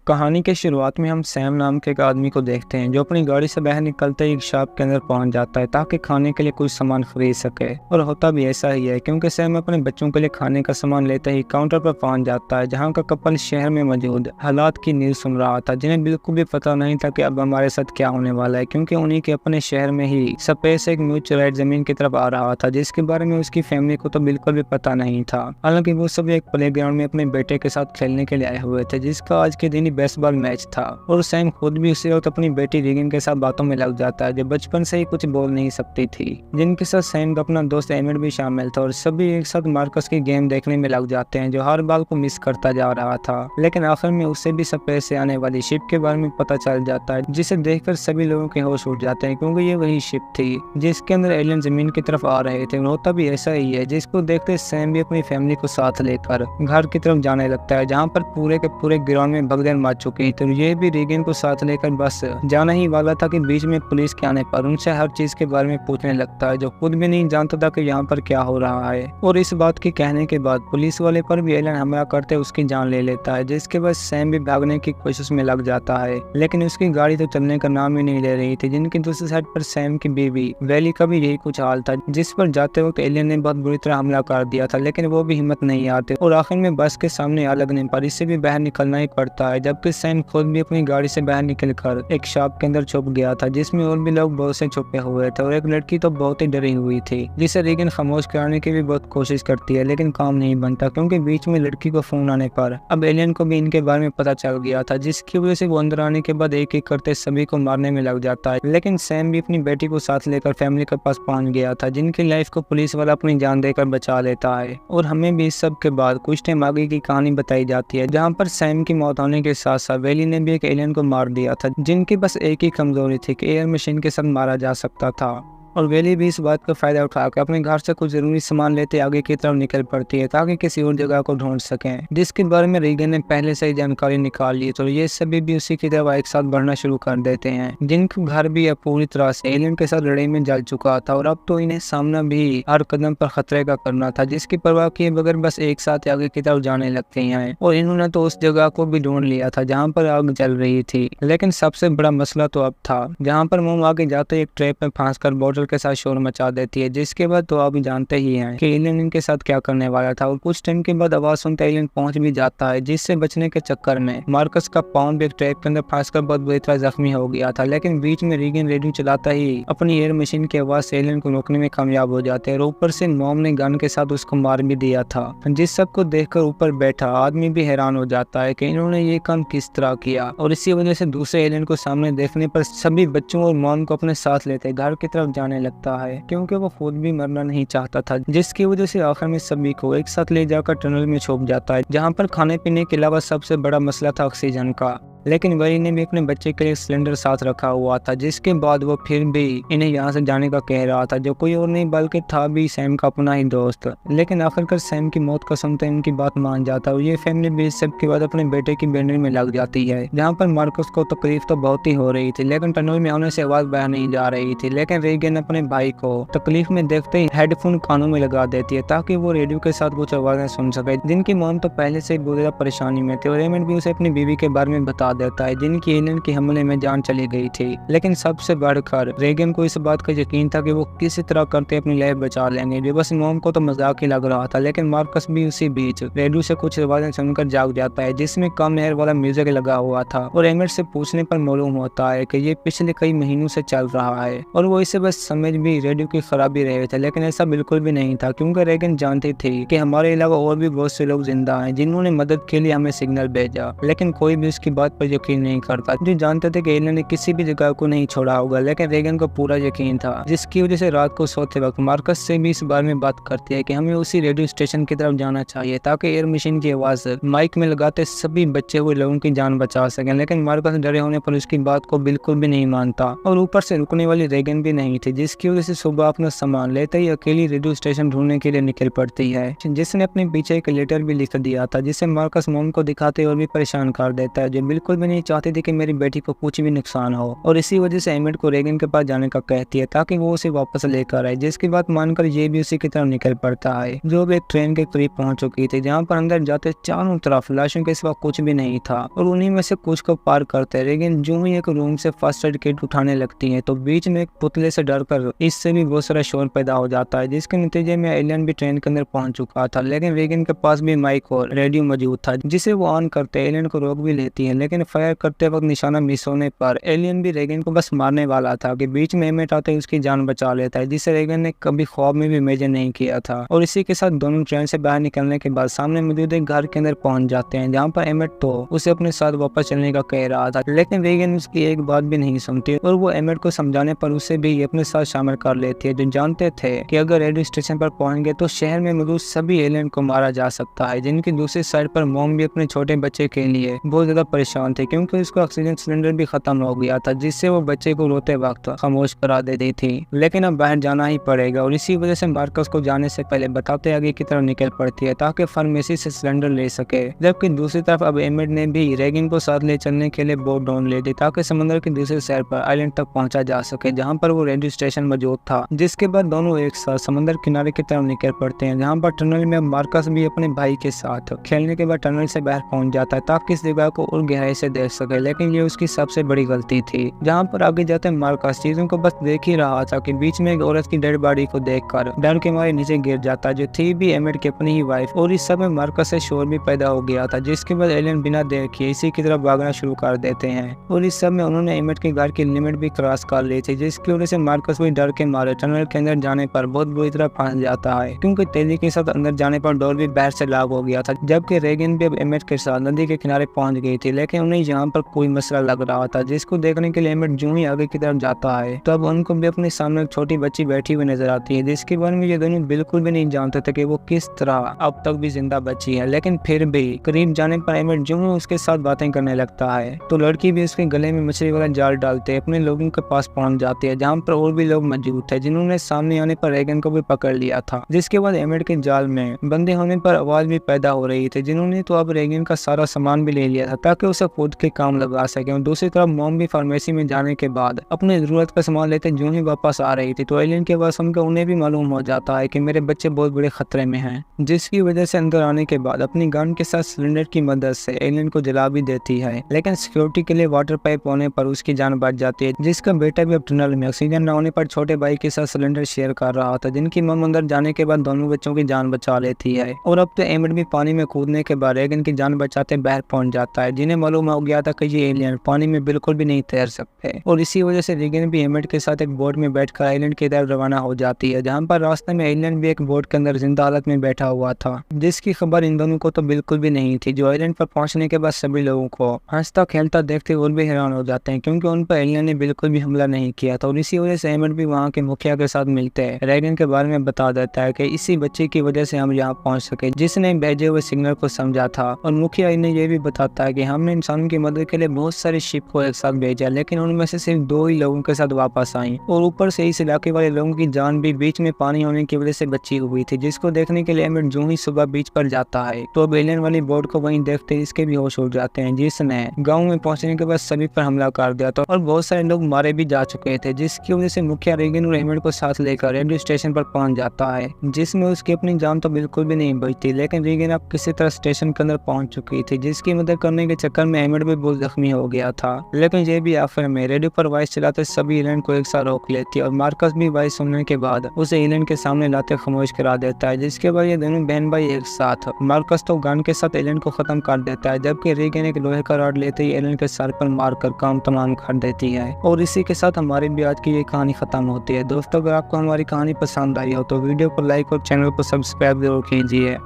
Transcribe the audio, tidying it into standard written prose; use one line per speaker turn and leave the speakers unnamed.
कहानी के शुरुआत में हम सैम नाम के एक आदमी को देखते हैं जो अपनी गाड़ी से बाहर निकलते ही एक शॉप के अंदर पहुंच जाता है ताकि खाने के लिए कुछ सामान खरीद सके। और होता भी ऐसा ही है क्योंकि सैम अपने बच्चों के लिए खाने का सामान लेते ही काउंटर पर पहुंच जाता है जहां का कपल शहर में मौजूद हालात की न्यूज़ सुन रहा था, जिन्हें बिल्कुल भी पता नहीं था कि अब हमारे साथ क्या होने वाला है, क्योंकि उन्हीं के अपने शहर में ही सफेद से एक म्यूचुअल राइट जमीन की तरफ आ रहा था जिसके बारे में उसकी फैमिली को तो बिल्कुल भी पता नहीं था। हालांकि वो सब एक प्लेग्राउंड में अपने बेटे के साथ खेलने के लिए आए हुए थे जिसका आज के दिन ही बेसबॉल मैच था। और सैम खुद भी उसी वक्त अपनी बेटी रीगन के साथ बातों में लग जाता है जो बचपन से ही कुछ बोल नहीं सकती थी, जिनके साथ सैम का अपना दोस्त एमिड भी शामिल था। और सभी एक साथ मार्कस की गेम देखने में लग जाते हैं जो हर बाल को मिस करता जा रहा था। लेकिन आखिर में उसे भी सफेद से आने वाली शिप के बारे में पता चल जाता है जिसे देखकर सभी लोगों के होश उड़ जाते हैं, क्योंकि ये वही शिप थी जिसके अंदर एलियन जमीन की तरफ आ रहे थे। होता भी ऐसा ही है जिसको देखते सैम भी अपनी फैमिली को साथ लेकर घर की तरफ जाने लगता है जहाँ पर पूरे के पूरे ग्राउंड में भगदड़ मच चुकी थी। ये भी रीगन को साथ लेकर बस जाना ही वाला था कि बीच में पुलिस के आने पर उनसे हर चीज के बारे में पूछने लगता है जो खुद भी नहीं जानता था कि यहाँ पर क्या हो रहा है। और इस बात के कहने के बाद पुलिस वाले पर भी एलियन हमला करते उसकी जान ले लेता है, जिसके बाद सैम भी भागने की कोशिश में लग जाता है। लेकिन उसकी गाड़ी तो चलने का नाम ही नहीं ले रही थी। जिनकी दूसरी साइड पर सैम की बीवी वैली का भी यही कुछ हाल था, जिस पर जाते वक्त एलियन ने बहुत बुरी तरह हमला कर दिया था, लेकिन वो भी हिम्मत नहीं आती और आखिर में बस के सामने आ लगने पर इससे भी बाहर निकलना ही पड़ता है। जबकि सैम खुद भी अपनी गाड़ी से बाहर निकलकर एक शॉप के अंदर छुप गया था जिसमें और भी लोग बहुत से छुपे हुए थे। और एक लड़की तो बहुत ही डरी हुई थी जिसे रीगन खामोश कराने की भी बहुत कोशिश करती है, लेकिन काम नहीं बनता क्योंकि बीच में लड़की को फोन आने पर अब एलियन को भी इनके बारे में पता चल गया था, जिसकी वजह से वो अंदर आने के बाद एक एक करते सभी को मारने में लग जाता है। लेकिन सैम भी अपनी बेटी को साथ लेकर फैमिली के पास पहुंच गया था, जिनकी लाइफ को पुलिस वाला अपनी जान देकर बचा लेता है। और हमें भी इस सब के बाद कुछ टाइम आगे की कहानी बताई जाती है जहाँ पर सैम की मौत होने के साथ साथ वैली ने भी एक एलियन को मार दिया था, जिनकी बस एक ही कमजोरी थी कि एयर मशीन के साथ मारा जा सकता था। और वैली भी इस बात का फायदा उठाकर अपने घर से कुछ जरूरी सामान लेते आगे की तरफ निकल पड़ती है ताकि किसी और जगह को ढूंढ सकें, जिसके बारे में रीगन ने पहले से ही जानकारी निकाल ली। तो ये सभी भी उसी की तरफ एक साथ बढ़ना शुरू कर देते हैं, जिनका घर भी अब पूरी तरह से एलियन के साथ लड़ाई में जल चुका था और अब तो इन्हें सामना भी हर कदम पर खतरे का करना था, जिसकी परवाह किए बगैर बस एक साथ आगे की तरफ जाने लगते हैं। और इन्होंने तो उस जगह को भी ढूंढ लिया था जहाँ पर आग जल रही थी। लेकिन सबसे बड़ा मसला तो अब था जहाँ पर मोम आगे जाते एक ट्रैप में फांस कर बोतल के साथ शोर मचा देती है, जिसके बाद तो आप जानते ही हैं कि एलियन इनके साथ क्या करने वाला था। और कुछ टाइम के बाद आवाज सुनते एलियन पहुंच भी जाता है, जिससे बचने के चक्कर में मार्कस का पाउंड भी एक ट्रैप के अंदर फंसकर बहुत बुरी तरह जख्मी हो गया था। लेकिन बीच में रीगन रेडियो चलाता ही अपनी एयर मशीन की आवाज से एलियन को रोकने में कामयाब हो जाते हैं। और ऊपर से मॉम ने गन के साथ उसको मार भी दिया था, जिस सबको देखकर ऊपर बैठा आदमी भी हैरान हो जाता है कि इन्होंने ये काम किस तरह किया। और इसी वजह से दूसरे एलियन को सामने देखने पर सभी बच्चों और मॉम को अपने साथ लेते घर की तरफ जाने लगता है, क्योंकि वो खुद भी मरना नहीं चाहता था, जिसकी वजह से आखिर में सभी को एक साथ ले जाकर टनल में छोड़ जाता है जहाँ पर खाने पीने के अलावा सबसे बड़ा मसला था ऑक्सीजन का। लेकिन वही ने भी अपने बच्चे के लिए सिलेंडर साथ रखा हुआ था, जिसके बाद वो फिर भी इन्हें यहाँ से जाने का कह रहा था, जो कोई और नहीं बल्कि था भी सैम का अपना ही दोस्त। लेकिन आखिरकार सैम की मौत का सुनते उनकी बात मान जाता है और ये फैमिली भी इस सब के बाद अपने बेटे की बेंडरी में लग जाती है, जहाँ पर मार्कस को तकलीफ तो बहुत ही हो रही थी, लेकिन टनल में आने से आवाज बाहर नहीं जा रही थी। लेकिन रीगन अपने भाई को तकलीफ में देखते ही हेडफोन कानों में लगा देती है ताकि वो रेडियो के साथ कुछ आवाजें सुन सके, जिनकी मॉम तो पहले से बुरी परेशानी में थी। और एमिड भी उसे अपनी बीवी के बारे में बता देता है जिनकी एलियन के हमले में जान चली गई थी। लेकिन सबसे बढ़कर रीगन को इस बात का यकीन था कि वो किसी तरह करते अपनी लाइफ बचा लेंगे। बस मॉम को तो मजाक ही लग रहा था। लेकिन मार्कस भी उसी बीच रेडियो से कुछ आवाजें सुनकर जाग जाता है जिसमें कम लहर वाला म्यूजिक लगा हुआ था। और एमिड से पूछने पर मालूम होता है कि ये पिछले कई महीनों से चल रहा है और वो इसे बस समझ भी रेडियो की खराबी रहे थे। लेकिन ऐसा बिल्कुल भी नहीं था, क्योंकि रीगन जानती थी कि हमारे अलावा और भी बहुत से लोग जिंदा हैं जिन्होंने मदद के लिए हमें सिग्नल भेजा। लेकिन कोई भी उसकी बात पर यकीन नहीं करता, जो जानते थे कि एलियन ने किसी भी जगह को नहीं छोड़ा होगा। लेकिन रीगन को पूरा यकीन था, जिसकी वजह से रात को सोते वक्त मार्कस से भी इस बारे में बात करती है कि हमें उसी रेडियो स्टेशन की तरफ जाना चाहिए ताकि एयर मशीन की आवाज माइक में लगाते सभी बच्चे हुए लोगों की जान बचा सकें। लेकिन मार्कस डरे होने पर उसकी बात को बिल्कुल भी नहीं मानता और ऊपर से रुकने वाली रीगन भी नहीं थी, जिसकी वजह से सुबह अपना सामान लेते ही अकेली रेडियो स्टेशन ढूंढने के लिए निकल पड़ती है, जिसने अपने पीछे एक लेटर भी लिख दिया था जिसे मार्कस मॉम को दिखाते और भी परेशान कर देता है, जो बिल्कुल बिल्कुल भी नहीं चाहती थी कि मेरी बेटी को कुछ भी नुकसान हो, और इसी वजह से एमिट को रेगन के पास जाने का कहती है ताकि वो उसे वापस लेकर आए, जिसकी बात मानकर ये भी उसी की तरफ निकल पड़ता है, जो अब एक ट्रेन के करीब पहुंच चुकी थी, जहाँ पर अंदर जाते चारों तरफ लाशों के सिवा कुछ भी नहीं था, और उन्हीं में से कुछ को पार करते रेगन जो ही एक रूम से फर्स्ट एड किट उठाने लगती है तो बीच में एक पुतले से डरकर इससे भी बहुत सारा शोर पैदा हो जाता है, जिसके नतीजे में एलियन भी ट्रेन के अंदर पहुंच चुका था। लेकिन रेगन के पास भी माइक और रेडियो मौजूद था, जिसे वो ऑन करते एलियन को रोक भी लेती है, लेकिन फायर करते वक्त निशाना मिस होने पर एलियन भी रेगन को बस मारने वाला था कि बीच में एमिट आते उसकी जान बचा लेता है, जिसे रेगन ने कभी ख्वाब में भी इमेजिन नहीं किया था। और इसी के साथ दोनों ट्रेन से बाहर निकलने के बाद सामने मौजूद एक घर के अंदर पहुंच जाते हैं, जहाँ पर एमिट तो उसे अपने साथ वापस चलने का कह रहा था, लेकिन रेगन उसकी एक बात भी नहीं सुनती और वो एमिट को समझाने पर उसे भी अपने साथ शामिल कर लेती है, जो जानते थे कि अगर रेडियो स्टेशन पर पहुंच गए तो शहर में मौजूद सभी एलियन को मारा जा सकता है। जिनकी दूसरी साइड पर मॉम भी अपने छोटे बच्चे के लिए बहुत ज्यादा परेशान थे, क्योंकि उसका ऑक्सीजन सिलेंडर भी खत्म हो गया था, जिससे वो बच्चे को रोते वक्त खामोश करा देती थी। लेकिन अब बाहर जाना ही पड़ेगा, और इसी वजह से मार्कस को जाने से पहले बताते आगे की तरफ निकल पड़ती है ताकि फार्मेसी से सिलेंडर ले सके। जबकि दूसरी तरफ अब एमिट ने भी रेगन को साथ ले चलने के लिए बोट ढूंढ ली थी ताकि समंदर के दूसरे शहर पर आइलैंड तक पहुंचा जा सके, जहां पर वो रेडियो स्टेशन मौजूद था। जिसके बाद दोनों एक साथ समंदर किनारे की तरफ निकल पड़ते हैं, जहां पर टनल में मार्कस भी अपने भाई के साथ खेलने के बाद टनल से बाहर पहुंच जाता है ताकि इस जगह को और गहराई से देख सके, लेकिन ये उसकी सबसे बड़ी गलती थी। जहां पर आगे जाते मार्कस चीजों को बस देख ही रहा था कि बीच में एक औरत की डेड बॉडी को देखकर डर के मारे नीचे गिर जाता, जो थी भी एमिट की अपनी ही वाइफ। और इस समय मार्कस से शोर भी पैदा हो गया था, जिसके बाद एलियन बिना देखे इसी की तरफ भागना शुरू कर देते हैं, और इस समय उन्होंने एमिट के घर की लिमिट भी क्रॉस कर ली थी, जिसकी वजह से मार्कस भी डर के मारे टनल के अंदर जाने पर बहुत बुरी तरह फंस जाता है, क्योंकि तेजी के साथ अंदर जाने पर डोर भी बाहर से लॉक हो गया था। जबकि रेगन भी अब एमिट के साथ नदी के किनारे पहुंच गई थी, लेकिन उन्हें यहाँ पर कोई मसला लग रहा था, जिसको देखने के लिए एमिट जो ही आगे की तरफ जाता है तो अब उनको भी अपने सामने एक छोटी बच्ची बैठी हुई नजर आती है, जिसके बारे में ये दोनों बिल्कुल भी नहीं जानते थे कि वो किस तरह अब तक भी जिंदा बची है। लेकिन फिर भी करीब जाने पर एमिट जो ही उसके साथ बातें करने लगता है तो लड़की भी उसके गले में मछली वाला जाल डालते अपने लोगों के पास पहुंच जाती है, जहाँ पर और भी लोग मौजूद थे जिन्होंने सामने आने पर रेगन को भी पकड़ लिया था। जिसके बाद एमिट के जाल में बंदे होने पर आवाज भी पैदा हो रही थी, जिन्होंने तो अब रेगन का सारा सामान भी ले लिया था ताकि उसे खुद के काम लगा सके। और दूसरी तरफ मॉम भी फार्मेसी में जाने के बाद अपनी जरूरत का सामान लेते जो ही वापस आ रही थी तो एलियन के आवाज सुनकर उन्हें भी मालूम हो जाता है कि मेरे बच्चे बहुत बड़े खतरे में हैं, जिसकी वजह से अंदर आने के बाद अपनी गन के साथ सिलेंडर की मदद से एलियन को जला भी देती है। लेकिन सिक्योरिटी के लिए वाटर पाइप होने पर उसकी जान बच जाती है, जिसका बेटा भी अब टनल में ऑक्सीजन न होने पर छोटे भाई के साथ सिलेंडर शेयर कर रहा था, जिनकी मम अंदर जाने के बाद दोनों बच्चों की जान बचा लेती है। और अब तो एमिट भी पानी में कूदने के बाद रेगन की जान बचाते बाहर पहुंच जाता है, जिन्हें मालूम हो गया था कि ये एलियन पानी में बिल्कुल भी नहीं तैर सकते, और इसी वजह से रेगन भी एमिट के साथ एक बोट में बैठकर आइलैंड की तरफ रवाना हो जाती है, जहाँ पर रास्ते में एलियन भी एक बोट के अंदर जिंदा हालत में बैठा हुआ था, जिसकी खबर इन दोनों को तो बिल्कुल भी नहीं थी। जो आइलैंड पर पहुंचने के बाद सभी लोगों को हंसता खेलता देखते और भी हैरान हो जाते हैं, क्योंकि उन पर एलियन ने बिल्कुल भी हमला नहीं किया था। और इसी वजह से एमिट भी वहाँ के मुखिया के साथ मिलते हैं, रेगन के बारे में बता देता है कि इसी बच्चे की वजह से हम यहाँ पहुँच सके, जिसने भेजे हुए सिग्नल को समझा था। और मुखिया इन्हें ये भी बताता है कि हमने इंसानों की मदद के लिए बहुत सारे शिप को एक साथ भेजा, लेकिन उनमें से सिर्फ 2 ही लोगों के साथ वापस आई, और ऊपर से इस इलाके वाले लोगों की जान भी बीच में पानी होने की वजह से बची हुई थी, जिसको देखने के लिए एमिट जो ही सुबह बीच पर जाता है तो अब एलियन वाली बोट को वहीं देखते इसके भी होश उड़ जाते हैं, जिसने गाँव में पहुंचने के बाद सभी पर हमला कर दिया था और बहुत सारे लोग मारे भी जा चुके थे, जिसकी वजह से मुखिया रेगन और एमिट को साथ लेकर रेडियो स्टेशन पर पहुंच जाता है, जिसमें उसकी अपनी जान तो बिल्कुल भी नहीं बचती। लेकिन रेगन अब किसी तरह स्टेशन के अंदर पहुंच चुकी थी, जिसकी मदद करने के चक्कर में एमिट भी बहुत जख्मी हो गया था। लेकिन ये भी आखिर में रेडियो पर वॉइस चलाते सभी एलियन को एक साथ रोक लेती है, और मार्कस भी वॉइस सुनने के बाद उसे एलियन के सामने लाते खामोश करा देता है, जिसके बाद ये दोनों बहन भाई एक साथ मार्कस तो गन के साथ एलियन को खत्म कर देता है, जबकि रेगन एक लोहे का रॉड लेते ही एलियन के सर पर मारकर काम तमाम कर देती है। और इसी के साथ हमारी भी आज की ये कहानी खत्म होती है। दोस्तों, अगर आपको हमारी कहानी पसंद आई हो तो वीडियो को लाइक और चैनल को सब्सक्राइब जरूर कीजिए।